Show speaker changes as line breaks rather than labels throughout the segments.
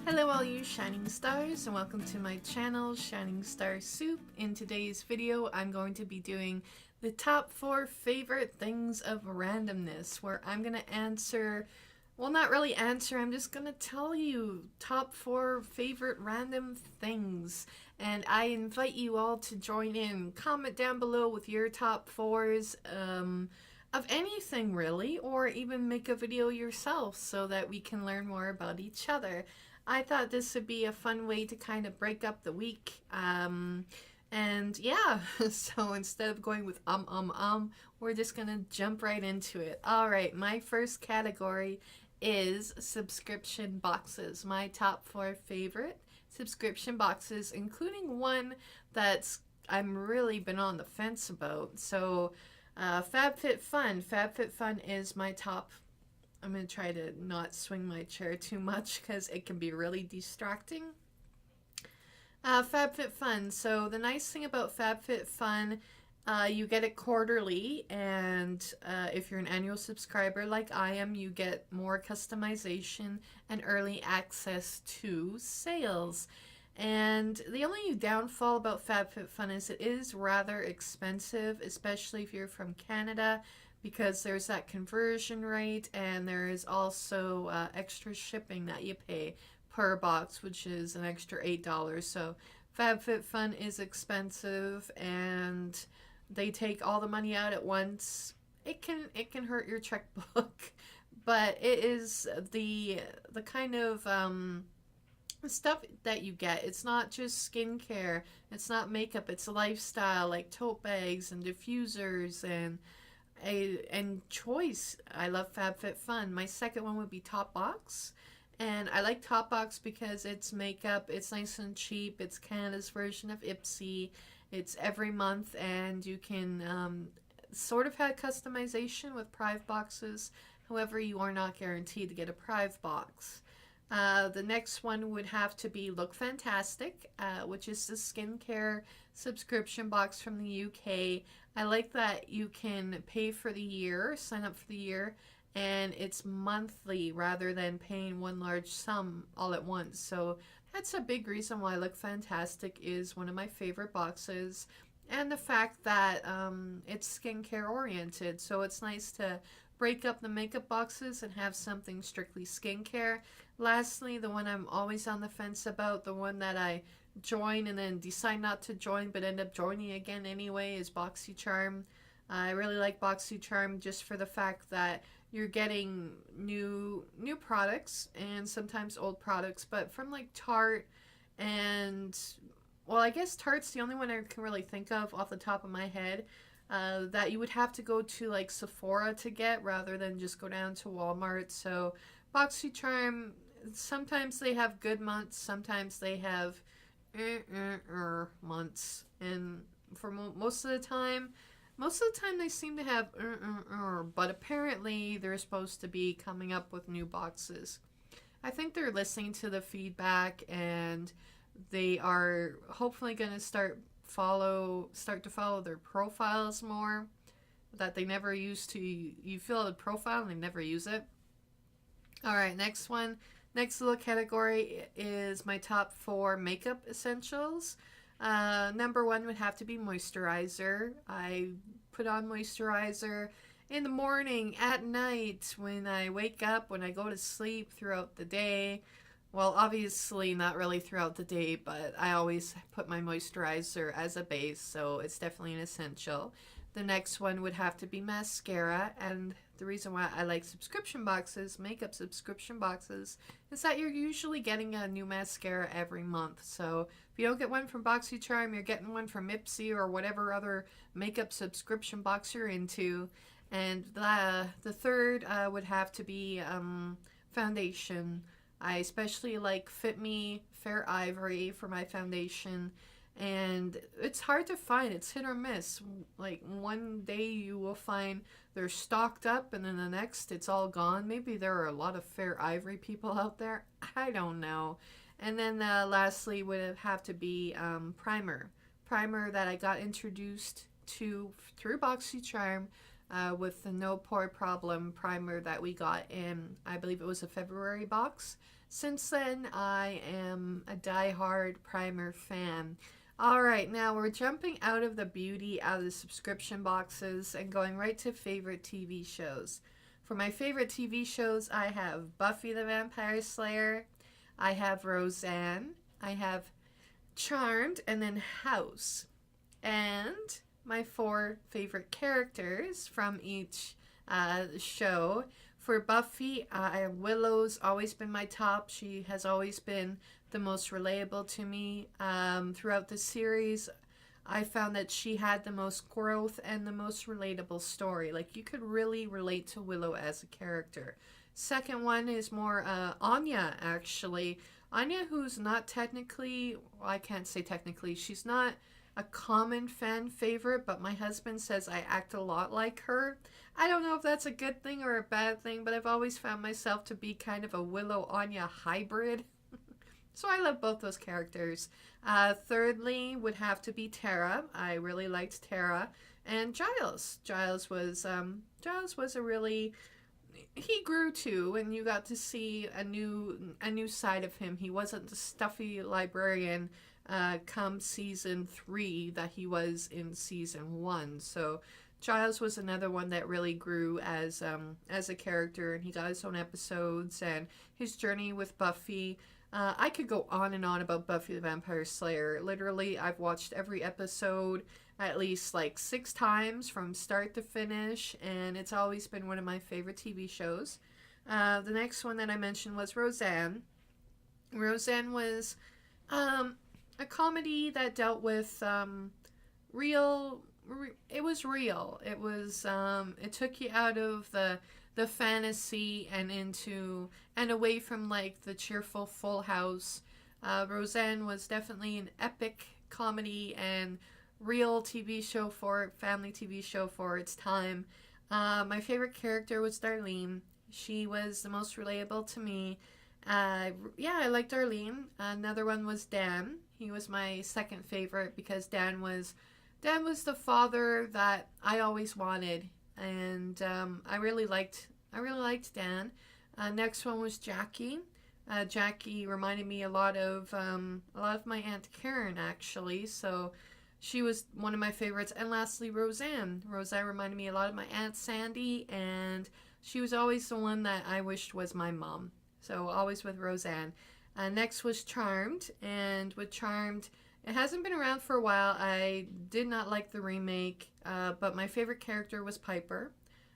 Hello all you shining stars, and welcome to my channel Shining Star Soup. In today's video I'm going to be doing the top 4 favorite things of randomness, where I'm going to answer, well, not really answer, I'm just going to tell you top 4 favorite random things, and I invite you all to join in. Comment down below with your top 4s of anything really, or even make a video yourself so that we can learn more about each other. I thought this would be a fun way to kind of break up the week. And yeah, so instead of going with we're just gonna jump right into it. Alright, my first category is subscription boxes. My top 4 favorite subscription boxes, including one that's I'm really been on the fence about. So FabFitFun. FabFitFun is my top. I'm going to try to not swing my chair too much because it can be really distracting. FabFitFun. So the nice thing about FabFitFun, you get it quarterly, and if you're an annual subscriber like I am, you get more customization and early access to sales. And the only downfall about FabFitFun is it is rather expensive, especially if you're from Canada, because there's that conversion rate, and there is also extra shipping that you pay per box, which is an extra $8. So FabFitFun is expensive, and they take all the money out at once. It can hurt your checkbook, but it is the kind of stuff that you get. It's not just skincare, it's not makeup, it's a lifestyle, like tote bags and diffusers and choice. I love FabFitFun. My second one would be Topbox, and I like Topbox because it's makeup, it's nice and cheap, it's Canada's version of Ipsy, it's every month, and you can sort of have customization with Prive boxes. However, you are not guaranteed to get a Prive box. The next one would have to be Look Fantastic, which is the skincare subscription box from the UK. I like that you can pay for the year, sign up for the year, and it's monthly rather than paying one large sum all at once. So that's a big reason why Look Fantastic is one of my favorite boxes. And the fact that it's skincare oriented, so it's nice to break up the makeup boxes and have something strictly skincare. Lastly, the one I'm always on the fence about, the one that I join and then decide not to join but end up joining again anyway, is BoxyCharm. I really like BoxyCharm just for the fact that you're getting new products and sometimes old products, but from like Tarte and, well, I guess Tarte's the only one I can really think of off the top of my head that you would have to go to like Sephora to get rather than just go down to Walmart. So BoxyCharm, sometimes they have good months, sometimes they have months, and for most of the time they seem to have but apparently they're supposed to be coming up with new boxes. I think they're listening to the feedback, and they are hopefully going to start to follow their profiles more that they never used to. You fill out a profile and they never use it. Alright, next little category is my top 4 makeup essentials. Number 1 would have to be moisturizer. I put on moisturizer in the morning, at night, when I wake up, when I go to sleep, throughout the day. Well, obviously not really throughout the day, but I always put my moisturizer as a base, so it's definitely an essential. The next one would have to be mascara, and the reason why I like subscription boxes, makeup subscription boxes, is that you're usually getting a new mascara every month. So if you don't get one from BoxyCharm, you're getting one from Ipsy or whatever other makeup subscription box you're into. And the third would have to be foundation. I especially like Fit Me Fair Ivory for my foundation, and it's hard to find. It's hit or miss. Like one day you will find they're stocked up, and then the next it's all gone. Maybe there are a lot of Fair Ivory people out there. I don't know. And then lastly would have to be primer. Primer that I got introduced to through BoxyCharm with the No Pore Problem primer that we got in, I believe it was a February box. Since then, I am a diehard Primer fan. All right, now we're jumping out of the beauty, out of the subscription boxes, and going right to favorite TV shows. For my favorite TV shows, I have Buffy the Vampire Slayer, I have Roseanne, I have Charmed, and then House. And my 4 favorite characters from each show. For Buffy, Willow's always been my top. She has always been the most relatable to me. Throughout the series, I found that she had the most growth and the most relatable story. Like, you could really relate to Willow as a character. Second one is more Anya, actually. Anya, who's not technically, well, I can't say technically, she's not a common fan favorite, but my husband says I act a lot like her. I don't know if that's a good thing or a bad thing, but I've always found myself to be kind of a Willow Anya hybrid. So I love both those characters. Thirdly would have to be Tara. I really liked Tara. And Giles. Giles was a really, he grew too, and you got to see a new side of him. He wasn't the stuffy librarian come season 3 that he was in season 1. So Giles was another one that really grew as a character, and he got his own episodes and his journey with Buffy. I could go on and on about Buffy the Vampire Slayer. Literally, I've watched every episode at least like 6 times from start to finish, and it's always been one of my favorite TV shows. The next one that I mentioned was Roseanne. Roseanne was a comedy that dealt with it was real. It was it took you out of the fantasy and into and away from like the cheerful Full House. Roseanne was definitely an epic comedy and real TV show family TV show for its time. My favorite character was Darlene. She was the most relatable to me. Yeah, I liked Darlene. Another one was Dan. He was my second favorite because Dan was the father that I always wanted, and I really liked Dan. Next one was Jackie. Jackie reminded me a lot of my Aunt Karen, actually, so she was one of my favorites. And lastly, Roseanne. Roseanne reminded me a lot of my Aunt Sandy, and she was always the one that I wished was my mom. So always with Roseanne. Next was Charmed, and with Charmed, it hasn't been around for a while. I did not like the remake, but my favorite character was Piper.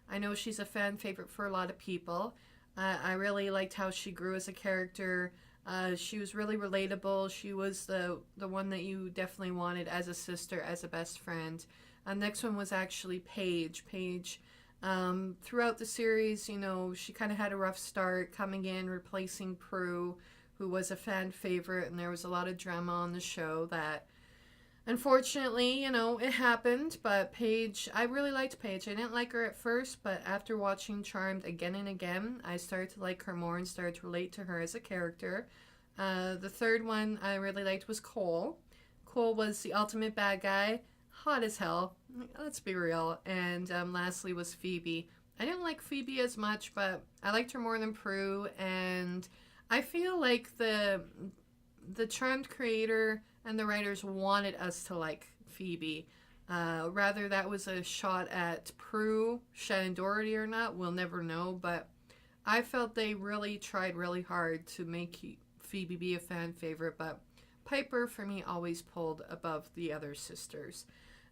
I know she's a fan favorite for a lot of people. I really liked how she grew as a character. She was really relatable. She was the one that you definitely wanted as a sister, as a best friend. Next one was actually Paige. Paige, throughout the series, you know, she kind of had a rough start coming in, replacing Prue, who was a fan favorite, and there was a lot of drama on the show that, unfortunately, you know, it happened. But Paige, I really liked Paige. I didn't like her at first, but after watching Charmed again and again, I started to like her more and started to relate to her as a character. The third one I really liked was Cole. Cole was the ultimate bad guy, hot as hell, let's be real. And lastly was Phoebe. I didn't like Phoebe as much, but I liked her more than Prue, and I feel like the Charmed creator and the writers wanted us to like Phoebe. Rather, that was a shot at Prue, Shannon Doherty or not, we'll never know, but I felt they really tried really hard to make Phoebe be a fan favorite, but Piper, for me, always pulled above the other sisters.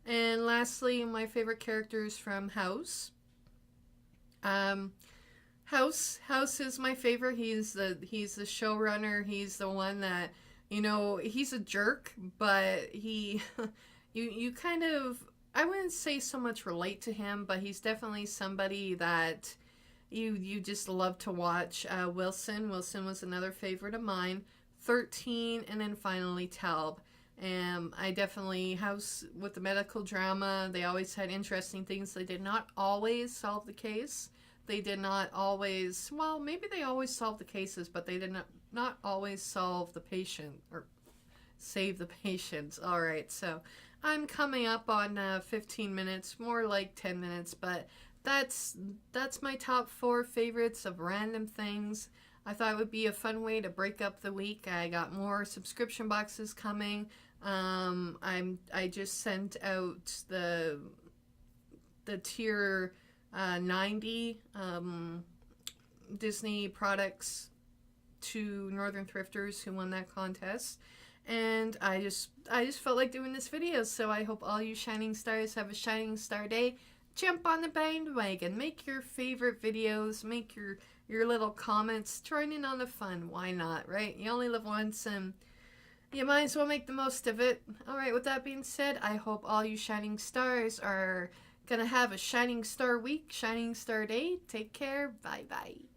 And lastly, my favorite characters from House. House is my favorite. He's the showrunner. He's the one that, you know, he's a jerk, but he you kind of, I wouldn't say so much relate to him, but he's definitely somebody that you just love to watch. Wilson was another favorite of mine. 13, and then finally Talb. I definitely, House with the medical drama, they always had interesting things. They did not always solve the case. They did not always, well, maybe they always solved the cases, but they did not always solve the patient or save the patients. All right, so I'm coming up on 15 minutes, more like 10 minutes, but that's my top 4 favorites of random things. I thought it would be a fun way to break up the week. I got more subscription boxes coming. I just sent out the tier 90 Disney products to Northern Thrifters who won that contest. And I just felt like doing this video, so I hope all you shining stars have a shining star day. Jump on the bandwagon, make your favorite videos, make your little comments, join in on the fun. Why not, right? You only live once, and you might as well make the most of it. Alright, with that being said, I hope all you shining stars are gonna have a shining star week, shining star day. Take care. Bye bye.